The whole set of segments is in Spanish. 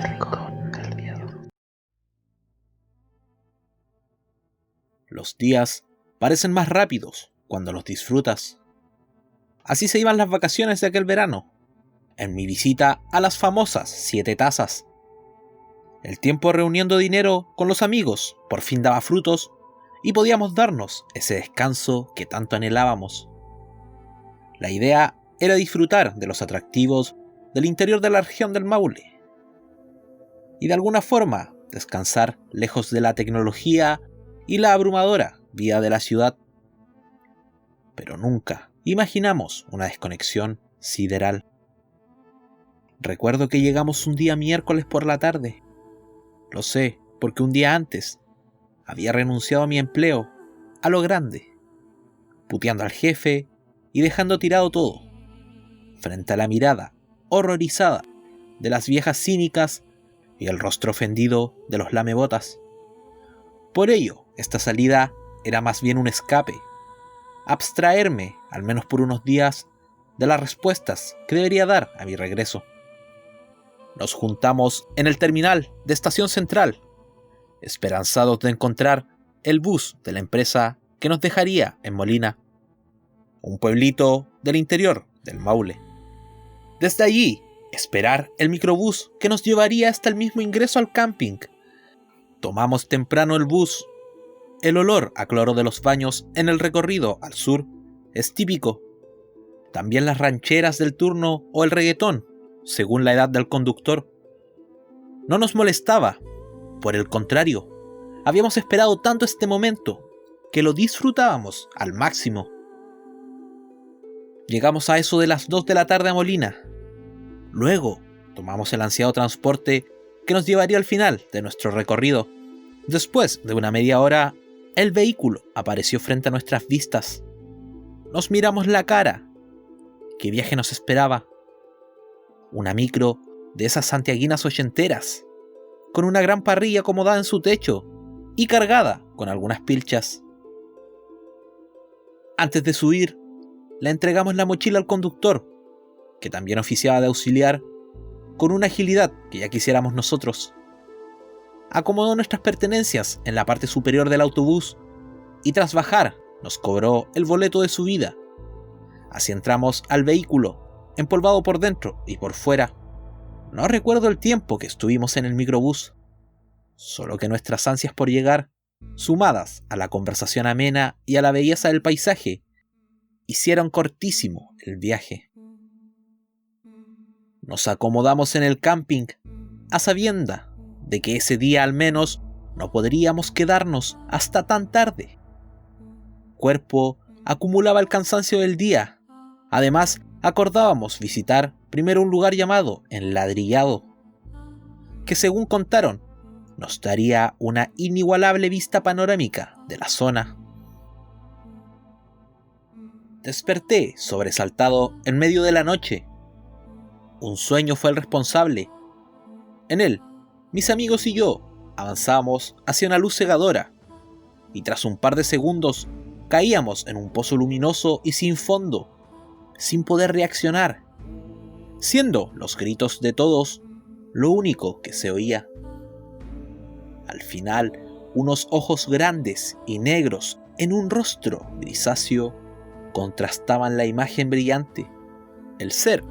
rincón del miedo. Los días parecen más rápidos cuando los disfrutas. Así se iban las vacaciones de aquel verano, en mi visita a las famosas 7 tazas. El tiempo reuniendo dinero con los amigos por fin daba frutos y podíamos darnos ese descanso que tanto anhelábamos. La idea era disfrutar de los atractivos del interior de la región del Maule y de alguna forma descansar lejos de la tecnología y la abrumadora vida de la ciudad. Pero nunca imaginamos una desconexión sideral. Recuerdo que llegamos un día miércoles por la tarde. Lo sé, porque un día antes había renunciado a mi empleo, a lo grande, puteando al jefe y dejando tirado todo, frente a la mirada horrorizada de las viejas cínicas y el rostro ofendido de los lamebotas. Por ello, esta salida era más bien un escape, abstraerme, al menos por unos días, de las respuestas que debería dar a mi regreso. Nos juntamos en el terminal de Estación Central, esperanzados de encontrar el bus de la empresa que nos dejaría en Molina, un pueblito del interior del Maule. Desde allí, esperar el microbús que nos llevaría hasta el mismo ingreso al camping. Tomamos temprano el bus. El olor a cloro de los baños en el recorrido al sur es típico. También las rancheras del turno o el reggaetón, según la edad del conductor. No nos molestaba, por el contrario, habíamos esperado tanto este momento que lo disfrutábamos al máximo. Llegamos a eso de las 2 de la tarde a Molina. Luego tomamos el ansiado transporte que nos llevaría al final de nuestro recorrido. Después de una media hora, el vehículo apareció frente a nuestras vistas. Nos miramos la cara. ¿Qué viaje nos esperaba? Una micro de esas santiaguinas ochenteras, con una gran parrilla acomodada en su techo y cargada con algunas pilchas. Antes de subir, le entregamos la mochila al conductor, que también oficiaba de auxiliar, con una agilidad que ya quisiéramos nosotros. Acomodó nuestras pertenencias en la parte superior del autobús y tras bajar nos cobró el boleto de subida. Así entramos al vehículo, empolvado por dentro y por fuera. No recuerdo el tiempo que estuvimos en el microbús, solo que nuestras ansias por llegar, sumadas a la conversación amena y a la belleza del paisaje, hicieron cortísimo el viaje. Nos acomodamos en el camping, a sabienda de que ese día al menos no podríamos quedarnos hasta tan tarde. Cuerpo acumulaba el cansancio del día. Además, acordábamos visitar primero un lugar llamado Enladrillado, que según contaron, nos daría una inigualable vista panorámica de la zona. Desperté sobresaltado en medio de la noche. Un sueño fue el responsable. En él, mis amigos y yo avanzábamos hacia una luz cegadora, y tras un par de segundos caíamos en un pozo luminoso y sin fondo, sin poder reaccionar, siendo los gritos de todos lo único que se oía. Al final, unos ojos grandes y negros en un rostro grisáceo contrastaban la imagen brillante. El ser,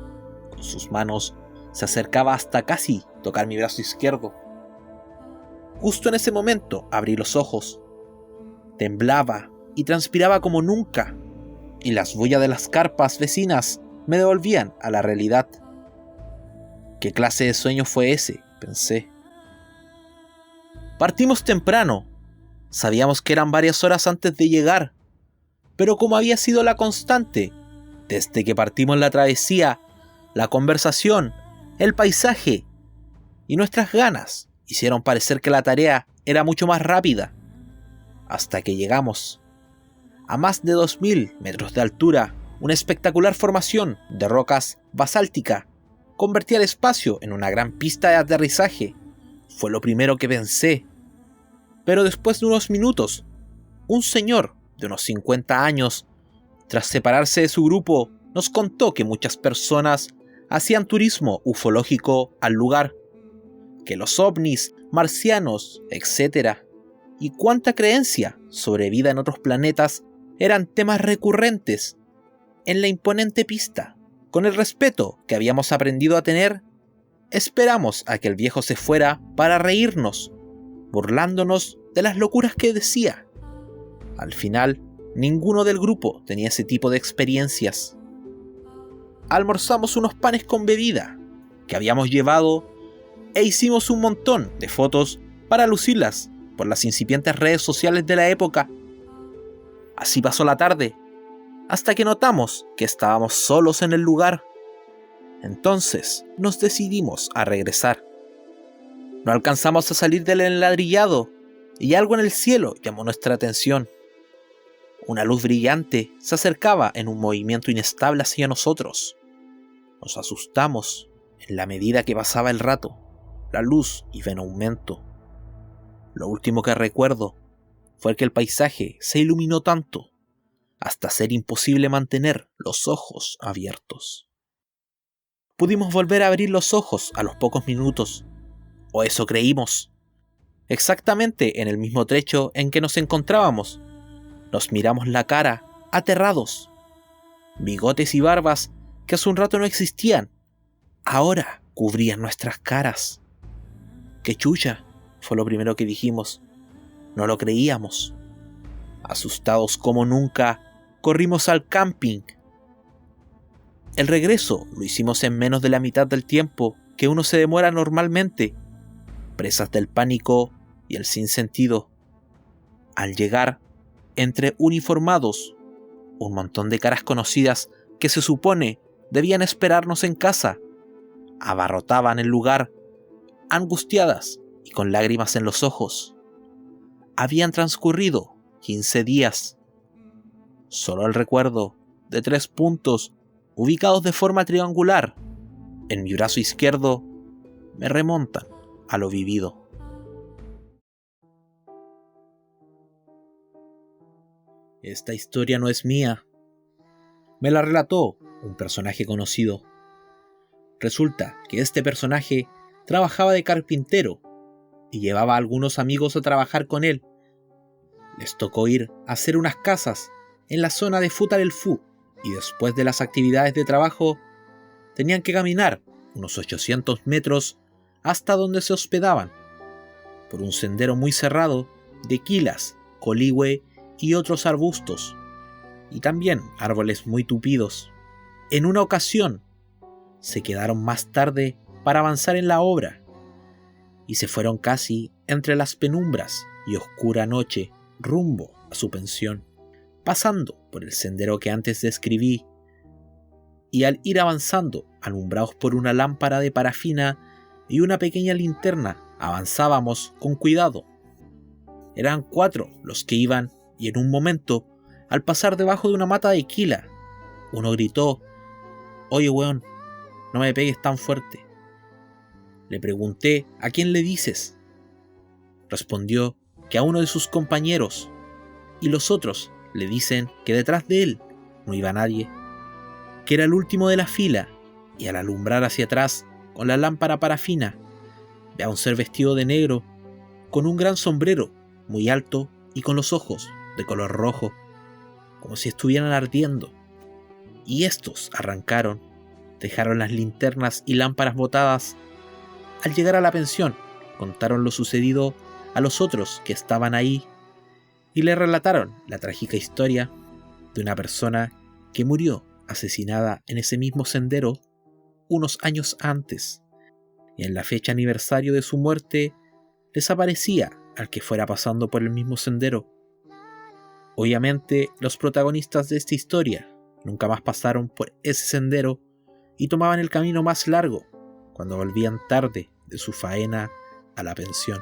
con sus manos, se acercaba hasta casi tocar mi brazo izquierdo. Justo en ese momento abrí los ojos. Temblaba y transpiraba como nunca, y las bullas de las carpas vecinas me devolvían a la realidad. ¿Qué clase de sueño fue ese?, pensé. Partimos temprano. Sabíamos que eran varias horas antes de llegar, pero como había sido la constante, desde que partimos la travesía, la conversación, el paisaje y nuestras ganas hicieron parecer que la tarea era mucho más rápida, hasta que llegamos. A más de 2000 metros de altura, una espectacular formación de rocas basáltica convertía el espacio en una gran pista de aterrizaje. Fue lo primero que pensé. Pero después de unos minutos, un señor de unos 50 años, tras separarse de su grupo, nos contó que muchas personas hacían turismo ufológico al lugar, que los ovnis, marcianos, etc. y cuánta creencia sobre vida en otros planetas eran temas recurrentes en la imponente pista. Con el respeto que habíamos aprendido a tener, esperamos a que el viejo se fuera para reírnos, burlándonos de las locuras que decía. Al final, ninguno del grupo tenía ese tipo de experiencias. Almorzamos unos panes con bebida que habíamos llevado e hicimos un montón de fotos para lucirlas por las incipientes redes sociales de la época. Así pasó la tarde, hasta que notamos que estábamos solos en el lugar. Entonces nos decidimos a regresar. No alcanzamos a salir del enladrillado y algo en el cielo llamó nuestra atención. Una luz brillante se acercaba en un movimiento inestable hacia nosotros. Nos asustamos en la medida que pasaba el rato. La luz iba en aumento. Lo último que recuerdo fue que el paisaje se iluminó tanto hasta ser imposible mantener los ojos abiertos. Pudimos volver a abrir los ojos a los pocos minutos, o eso creímos. Exactamente en el mismo trecho en que nos encontrábamos, nos miramos la cara, aterrados. Bigotes y barbas que hace un rato no existían, ahora cubrían nuestras caras. ¡Qué chucha!, fue lo primero que dijimos. No lo creíamos. Asustados como nunca, corrimos al camping. El regreso lo hicimos en menos de la mitad del tiempo que uno se demora normalmente, presas del pánico y el sinsentido. Al llegar, entre uniformados, un montón de caras conocidas que se supone debían esperarnos en casa, abarrotaban el lugar, angustiadas y con lágrimas en los ojos. Habían transcurrido 15 días. Solo el recuerdo de 3 puntos ubicados de forma triangular en mi brazo izquierdo me remontan a lo vivido. Esta historia no es mía. Me la relató un personaje conocido. Resulta que este personaje trabajaba de carpintero y llevaba a algunos amigos a trabajar con él. Les tocó ir a hacer unas casas en la zona de Futa del Fu y después de las actividades de trabajo tenían que caminar unos 800 metros hasta donde se hospedaban, por un sendero muy cerrado de quilas, coligüe y otros arbustos, y también árboles muy tupidos. En una ocasión se quedaron más tarde para avanzar en la obra, y se fueron casi entre las penumbras y oscura noche rumbo a su pensión, pasando por el sendero que antes describí, y al ir avanzando, alumbrados por una lámpara de parafina y una pequeña linterna, avanzábamos con cuidado. Eran 4 los que iban, y en un momento, al pasar debajo de una mata de quila, uno gritó: «Oye, weón, no me pegues tan fuerte». Le pregunté a quién le dices. Respondió que a uno de sus compañeros, y los otros le dicen que detrás de él no iba nadie, que era el último de la fila, y al alumbrar hacia atrás con la lámpara parafina, ve a un ser vestido de negro, con un gran sombrero muy alto y con los ojos de color rojo, como si estuvieran ardiendo. Y estos arrancaron, dejaron las linternas y lámparas botadas. Al llegar a la pensión, contaron lo sucedido a los otros que estaban ahí y le relataron la trágica historia de una persona que murió asesinada en ese mismo sendero unos años antes, y en la fecha aniversario de su muerte desaparecía al que fuera pasando por el mismo sendero. Obviamente, los protagonistas de esta historia nunca más pasaron por ese sendero y tomaban el camino más largo cuando volvían tarde de su faena a la pensión.